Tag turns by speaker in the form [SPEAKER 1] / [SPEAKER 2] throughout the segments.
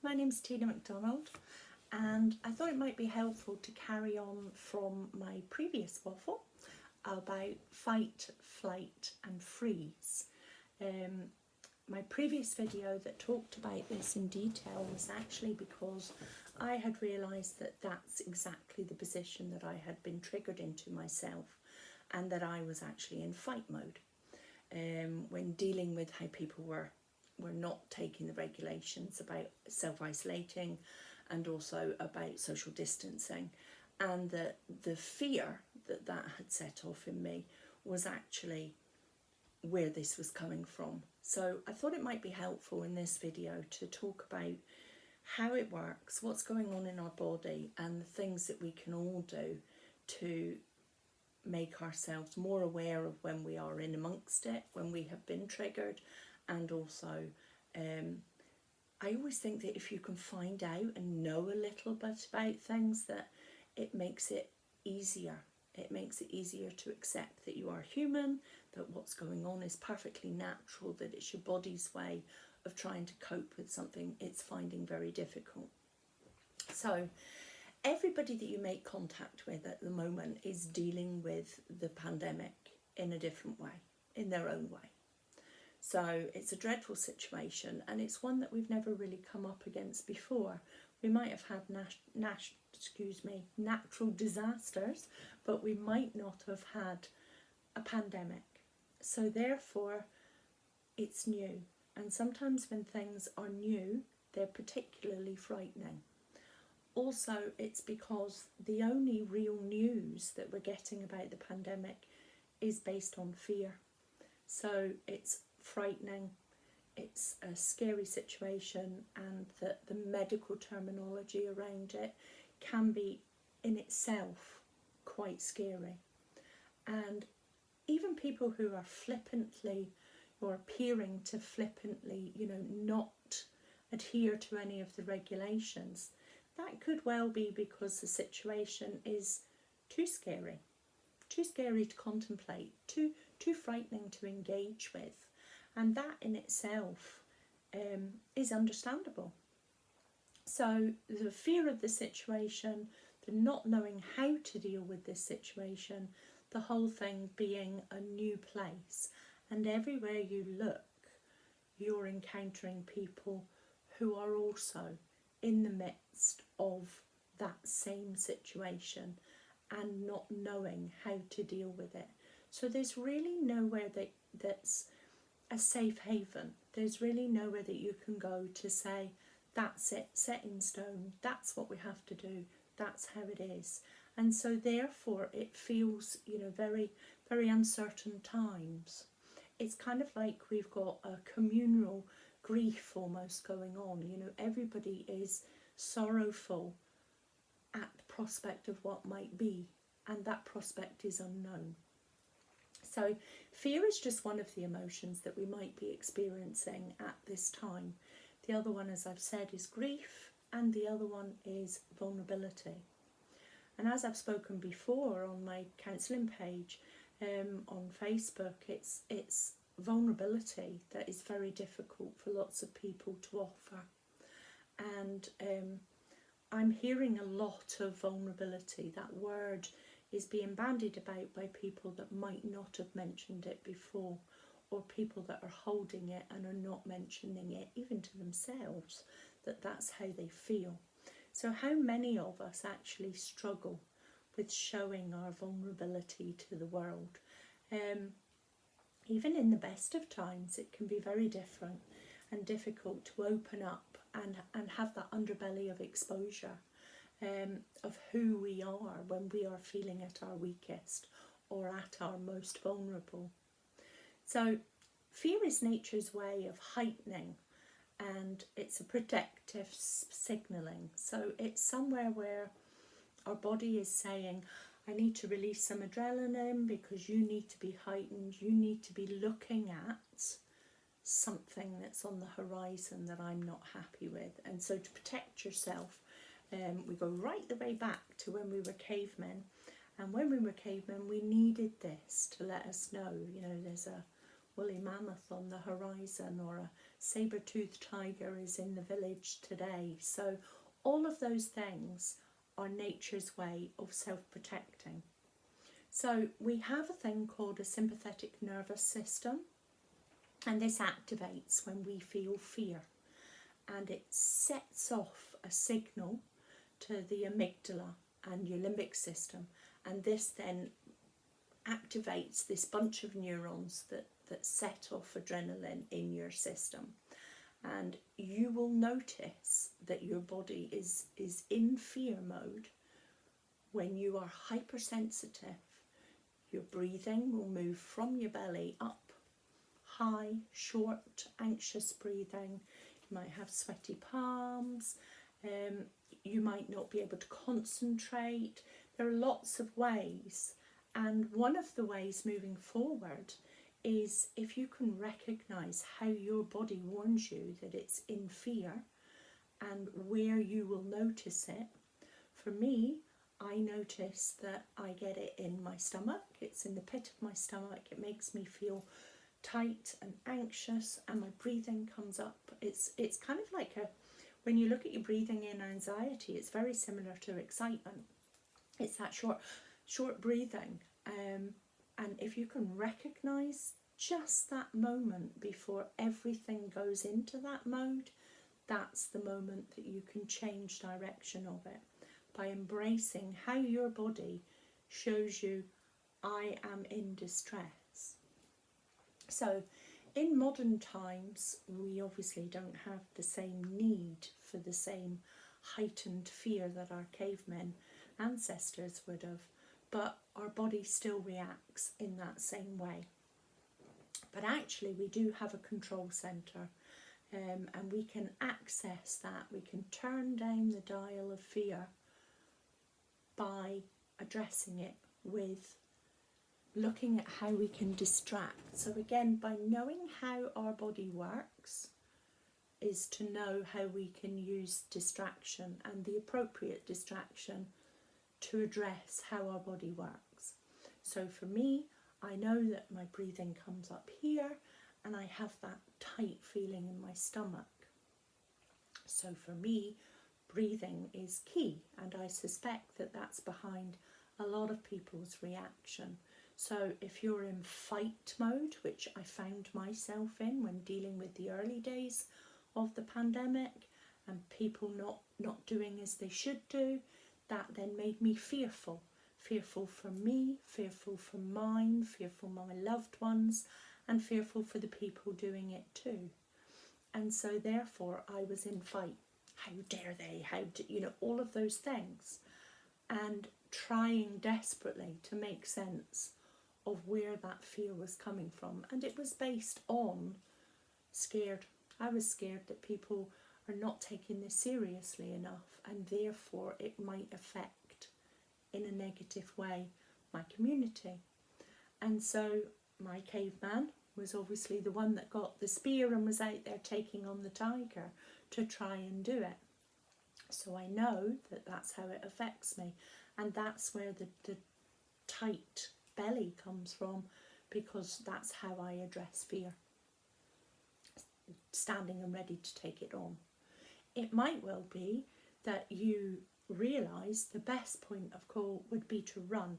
[SPEAKER 1] my name's Tina McDonald, and I thought it might be helpful to carry on from my previous waffle about fight, flight and freeze. My previous video that talked about this in detail was actually because I had realised that that's exactly the position that I had been triggered into myself, and that I was actually in fight mode when dealing with how people were not taking the regulations about self-isolating and also about social distancing, and the fear that that had set off in me was actually where this was coming from. So I thought it might be helpful in this video to talk about how it works, what's going on in our body, and the things that we can all do to make ourselves more aware of when we are in amongst it, when we have been triggered. And also I always think that if you can find out and know a little bit about things, that it makes it easier. It makes it easier to accept that you are human, that what's going on is perfectly natural, that it's your body's way of trying to cope with something it's finding very difficult. So everybody that you make contact with at the moment is dealing with the pandemic in a different way, in their own way. So it's a dreadful situation, and it's one that we've never really come up against before. We might have had natural disasters, but we might not have had a pandemic. So therefore, it's new. And sometimes when things are new, they're particularly frightening. Also, it's because the only real news that we're getting about the pandemic is based on fear. So it's frightening, it's a scary situation, and that the medical terminology around it can be in itself quite scary. And even people who are flippantly or appearing to flippantly, not adhere to any of the regulations, that could well be because the situation is too scary to contemplate, too frightening to engage with. And that in itself is understandable. So the fear of the situation, the not knowing how to deal with this situation, the whole thing being a new place, and everywhere you look, you're encountering people who are also in the midst of that same situation and not knowing how to deal with it. So there's really nowhere that's a safe haven. There's really nowhere that you can go to say, that's it, set in stone, that's what we have to do, that's how it is. And so therefore it feels, very, very uncertain times. It's kind of like we've got a communal grief almost going on. Everybody is sorrowful at the prospect of what might be, and that prospect is unknown. So fear is just one of the emotions that we might be experiencing at this time. The other one, as I've said, is grief, and the other one is vulnerability. And as I've spoken before on my counselling page on Facebook, it's vulnerability that is very difficult for lots of people to offer. And I'm hearing a lot of vulnerability. That word is being bandied about by people that might not have mentioned it before, or people that are holding it and are not mentioning it even to themselves, that's how they feel. So how many of us actually struggle with showing our vulnerability to the world? Even in the best of times, it can be very different and difficult to open up and have that underbelly of exposure of who we are when we are feeling at our weakest or at our most vulnerable. So fear is nature's way of heightening, and it's a protective signalling. So it's somewhere where our body is saying, I need to release some adrenaline because you need to be heightened, you need to be looking at something that's on the horizon that I'm not happy with. And so to protect yourself, we go right the way back to when we were cavemen. And when we were cavemen, we needed this to let us know, there's a woolly mammoth on the horizon, or a saber-toothed tiger is in the village today. So all of those things are nature's way of self-protecting. So we have a thing called a sympathetic nervous system, and this activates when we feel fear, and it sets off a signal to the amygdala and your limbic system, and this then activates this bunch of neurons that set off adrenaline in your system. And you will notice that your body is in fear mode when you are hypersensitive. Your breathing will move from your belly up, high, short, anxious breathing. You might have sweaty palms. You might not be able to concentrate. There are lots of ways. And one of the ways moving forward is if you can recognise how your body warns you that it's in fear and where you will notice it. For me, I notice that I get it in my stomach. It's in the pit of my stomach. It makes me feel tight and anxious, and my breathing comes up. It's kind of like when you look at your breathing in anxiety, it's very similar to excitement. It's that short breathing. And if you can recognise just that moment before everything goes into that mode, that's the moment that you can change direction of it, by embracing how your body shows you, I am in distress. So in modern times, we obviously don't have the same need for the same heightened fear that our cavemen ancestors would have, but our body still reacts in that same way. But actually we do have a control centre, and we can access that. We can turn down the dial of fear by addressing it with looking at how we can distract. So again, by knowing how our body works is to know how we can use distraction and the appropriate distraction to address how our body works. So for me, I know that my breathing comes up here and I have that tight feeling in my stomach. So for me, breathing is key, and I suspect that that's behind a lot of people's reaction. So if you're in fight mode, which I found myself in when dealing with the early days of the pandemic and people not doing as they should do, that then made me fearful. Fearful for me, fearful for mine, fearful for my loved ones, and fearful for the people doing it too. And so therefore I was in fight. How dare they? All of those things. And trying desperately to make sense of where that fear was coming from. And it was based on scared. I was scared that people are not taking this seriously enough, and therefore it might affect in a negative way my community. And so my caveman was obviously the one that got the spear and was out there taking on the tiger to try and do it. So I know that that's how it affects me, and that's where the tight belly comes from, because that's how I address fear, standing and ready to take it on. It might well be that you realise the best point of call would be to run.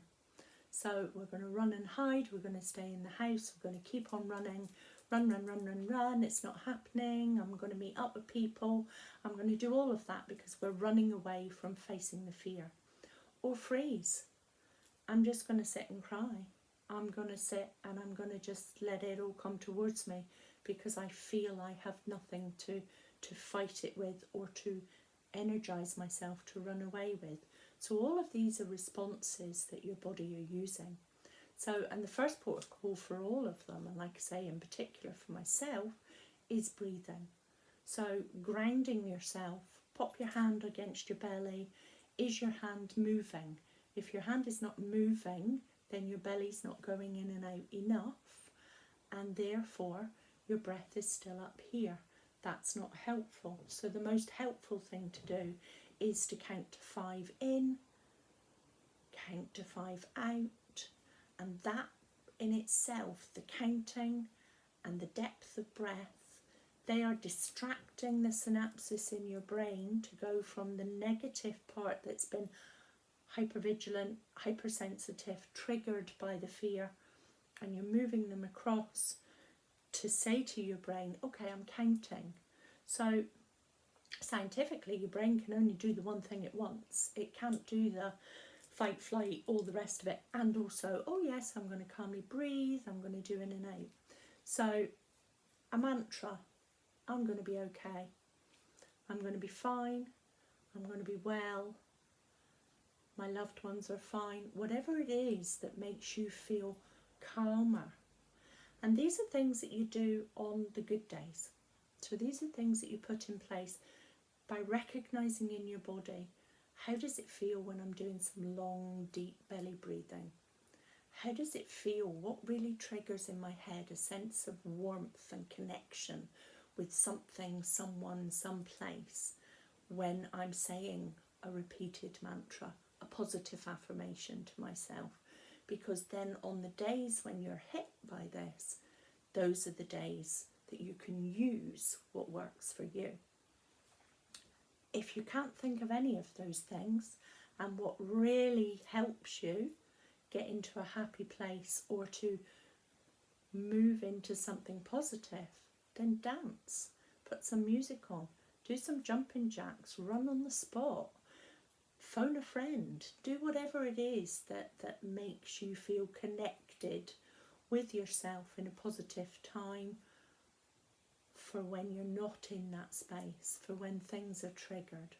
[SPEAKER 1] So we're going to run and hide, we're going to stay in the house, we're going to keep on running, run, it's not happening, I'm going to meet up with people, I'm going to do all of that because we're running away from facing the fear. Or freeze. I'm just going to sit and cry. I'm going to sit and I'm going to just let it all come towards me, because I feel I have nothing to fight it with or to energise myself to run away with. So all of these are responses that your body are using. So, and the first port of call for all of them, and like I say in particular for myself, is breathing. So grounding yourself, pop your hand against your belly. Is your hand moving? If your hand is not moving, then your belly's not going in and out enough, and therefore your breath is still up here. That's not helpful. So the most helpful thing to do is to count to 5 in, count to 5 out, and that in itself, the counting and the depth of breath, They are distracting the synapses in your brain to go from the negative part that's been hypervigilant, hypersensitive, triggered by the fear, and you're moving them across to say to your brain, okay, I'm counting. So scientifically, your brain can only do the one thing at once. It can't do the fight, flight, all the rest of it, and also, oh yes, I'm going to calmly breathe, I'm going to do in and out. So a mantra, I'm going to be okay, I'm going to be fine, I'm going to be well, my loved ones are fine, whatever it is that makes you feel calmer. And these are things that you do on the good days. So these are things that you put in place by recognising in your body, how does it feel when I'm doing some long, deep belly breathing? How does it feel? What really triggers in my head a sense of warmth and connection with something, someone, someplace when I'm saying a repeated mantra, a positive affirmation to myself? Because then on the days when you're hit by this, those are the days that you can use what works for you. If you can't think of any of those things, and what really helps you get into a happy place or to move into something positive, then dance, put some music on, do some jumping jacks, run on the spot, phone a friend, do whatever it is that makes you feel connected with yourself in a positive time, for when you're not in that space, for when things are triggered.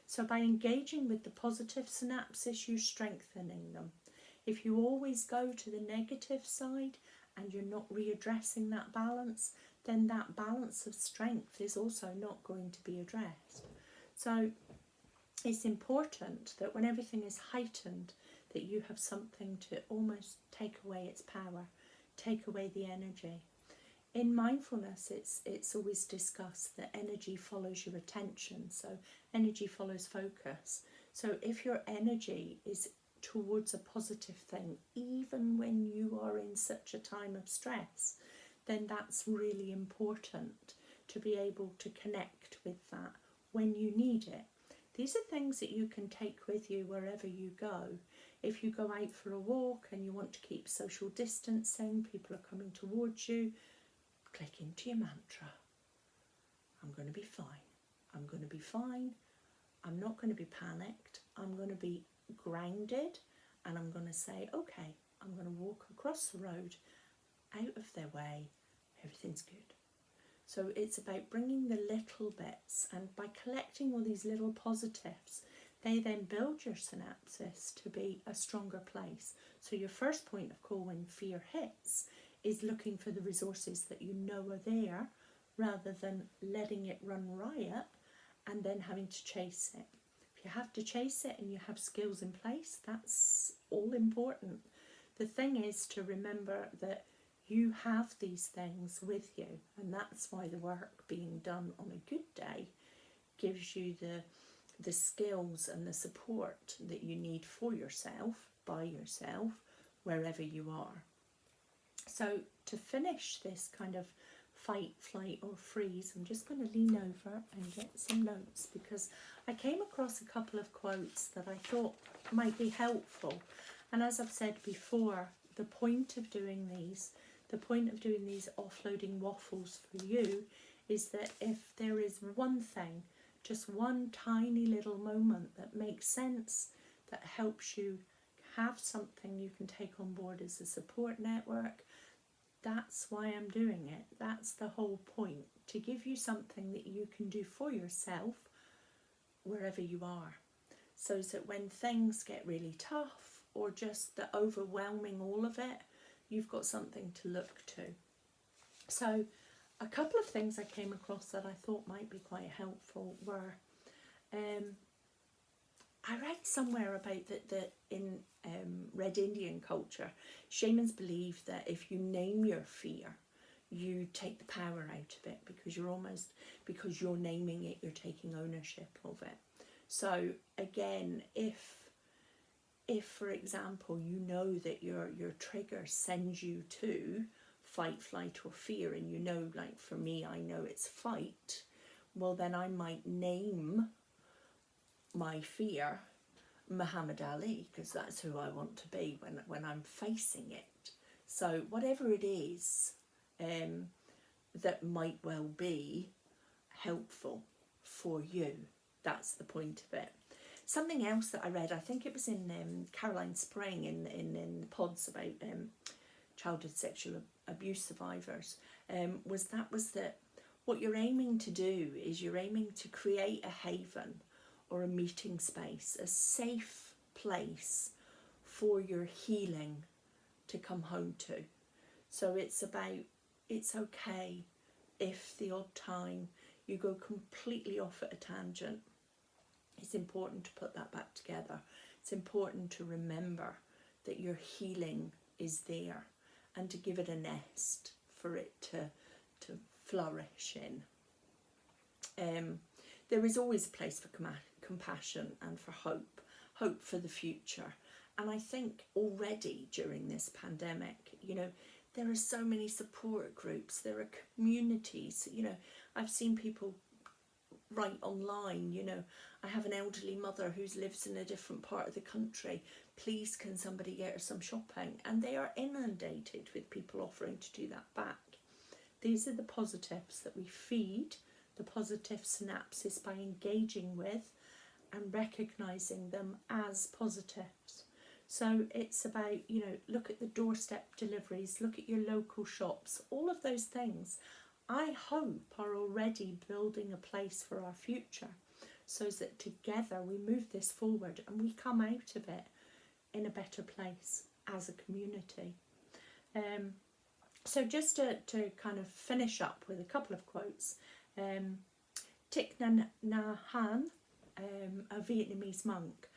[SPEAKER 1] So by engaging with the positive synapses, you're strengthening them. If you always go to the negative side and you're not readdressing that balance, then that balance of strength is also not going to be addressed. So it's important that when everything is heightened, that you have something to almost take away its power, take away the energy. In mindfulness, it's always discussed that energy follows your attention, so energy follows focus. So if your energy is towards a positive thing, even when you are in such a time of stress, then that's really important to be able to connect with that when you need it. These are things that you can take with you wherever you go. If you go out for a walk and you want to keep social distancing, people are coming towards you, click into your mantra. I'm going to be fine. I'm going to be fine. I'm not going to be panicked. I'm going to be grounded, and I'm going to say, okay, I'm going to walk across the road, out of their way. Everything's good. So it's about bringing the little bits, and by collecting all these little positives, they then build your synapses to be a stronger place. So your first point of call when fear hits is looking for the resources that you know are there, rather than letting it run riot and then having to chase it. If you have to chase it and you have skills in place, that's all important. The thing is to remember that you have these things with you, and that's why the work being done on a good day gives you the skills and the support that you need for yourself, by yourself, wherever you are. So to finish this kind of fight, flight or freeze, I'm just going to lean over and get some notes, because I came across a couple of quotes that I thought might be helpful. And as I've said before, the point of doing these offloading waffles for you is that if there is one thing, just one tiny little moment that makes sense, that helps you have something you can take on board as a support network, that's why I'm doing it. That's the whole point, to give you something that you can do for yourself wherever you are, so that when things get really tough or just the overwhelming all of it, you've got something to look to. So a couple of things I came across that I thought might be quite helpful were, I read somewhere about that in Red Indian culture, shamans believe that if you name your fear, you take the power out of it, because you're naming it, you're taking ownership of it. So again, if for example you know that your trigger sends you to fight, flight or fear, and you know, like for me, I know it's fight, well then I might name my fear Muhammad Ali, because that's who I want to be when I'm facing it. So whatever it is that might well be helpful for you, that's the point of it. Something else that I read, I think it was in Caroline Spring in the pods about childhood sexual abuse survivors, was that what you're aiming to do is you're aiming to create a haven or a meeting space, a safe place for your healing to come home to. So it's about, it's okay if the odd time you go completely off at a tangent. It's important to put that back together. It's important to remember that your healing is there and to give it a nest for it to flourish in. There is always a place for compassion and for hope for the future. And I think already during this pandemic, you know, there are so many support groups, there are communities, you know, I've seen people write online, you know, I have an elderly mother who lives in a different part of the country, please can somebody get her some shopping? And they are inundated with people offering to do that back. These are the positives that we feed, the positive synapses, by engaging with and recognising them as positives. So it's about, you know, look at the doorstep deliveries, look at your local shops, all of those things I hope are already building a place for our future, so that together we move this forward and we come out of it in a better place as a community. So just to kind of finish up with a couple of quotes, Thich Nhat Hanh, a Vietnamese monk,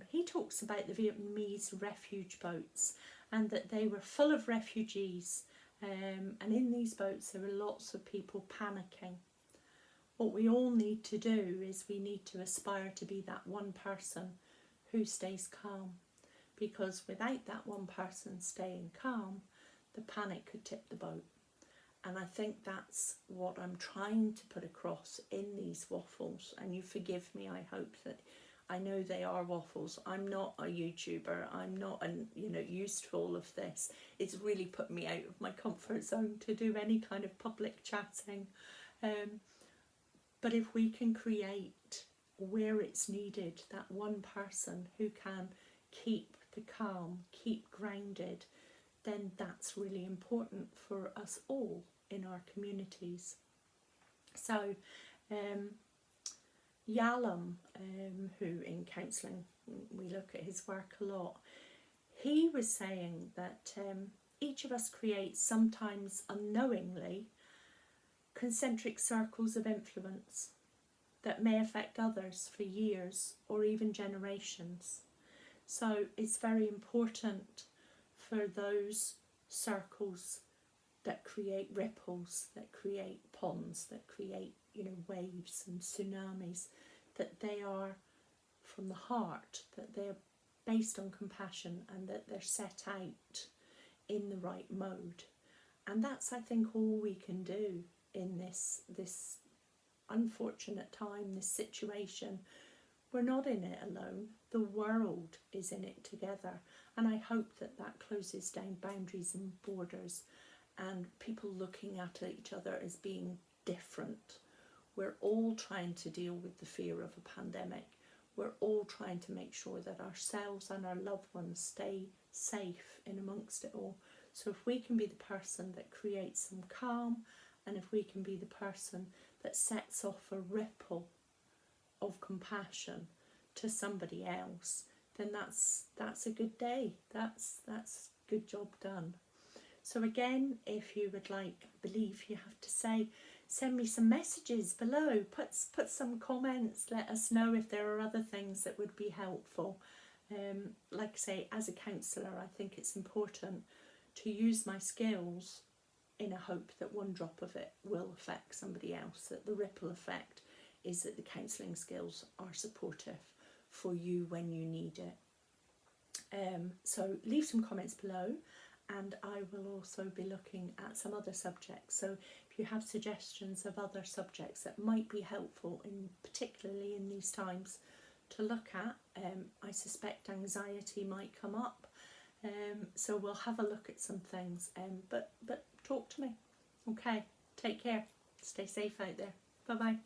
[SPEAKER 1] he talks about the Vietnamese refuge boats and that they were full of refugees, and in these boats there were lots of people panicking. What we all need to do is we need to aspire to be that one person who stays calm, because without that one person staying calm, the panic could tip the boat. And I think that's what I'm trying to put across in these waffles. And you forgive me, I hope that, I know they are waffles. I'm not a YouTuber. I'm not, used to all of this. It's really put me out of my comfort zone to do any kind of public chatting. But if we can create where it's needed, that one person who can keep the calm, keep grounded, then that's really important for us all in our communities. So Yalom, who in counselling we look at his work a lot, he was saying that each of us creates, sometimes unknowingly, concentric circles of influence that may affect others for years or even generations. So it's very important for those circles that create ripples, that create ponds, that create, waves and tsunamis, that they are from the heart, that they're based on compassion, and that they're set out in the right mode. And that's, I think, all we can do in this unfortunate time, this situation. We're not in it alone. The world is in it together. And I hope that that closes down boundaries and borders and people looking at each other as being different. We're all trying to deal with the fear of a pandemic. We're all trying to make sure that ourselves and our loved ones stay safe in amongst it all. So if we can be the person that creates some calm, and if we can be the person that sets off a ripple of compassion to somebody else, then that's a good day. That's good job done. So again, if you would like, I believe you have to say, send me some messages below, put some comments, let us know if there are other things that would be helpful. Like I say, as a counsellor, I think it's important to use my skills in a hope that one drop of it will affect somebody else, that the ripple effect is that the counselling skills are supportive for you when you need it. So leave some comments below, and I will also be looking at some other subjects. So if you have suggestions of other subjects that might be helpful, particularly in these times, to look at, I suspect anxiety might come up. So we'll have a look at some things. But talk to me. Okay, take care. Stay safe out there. Bye bye.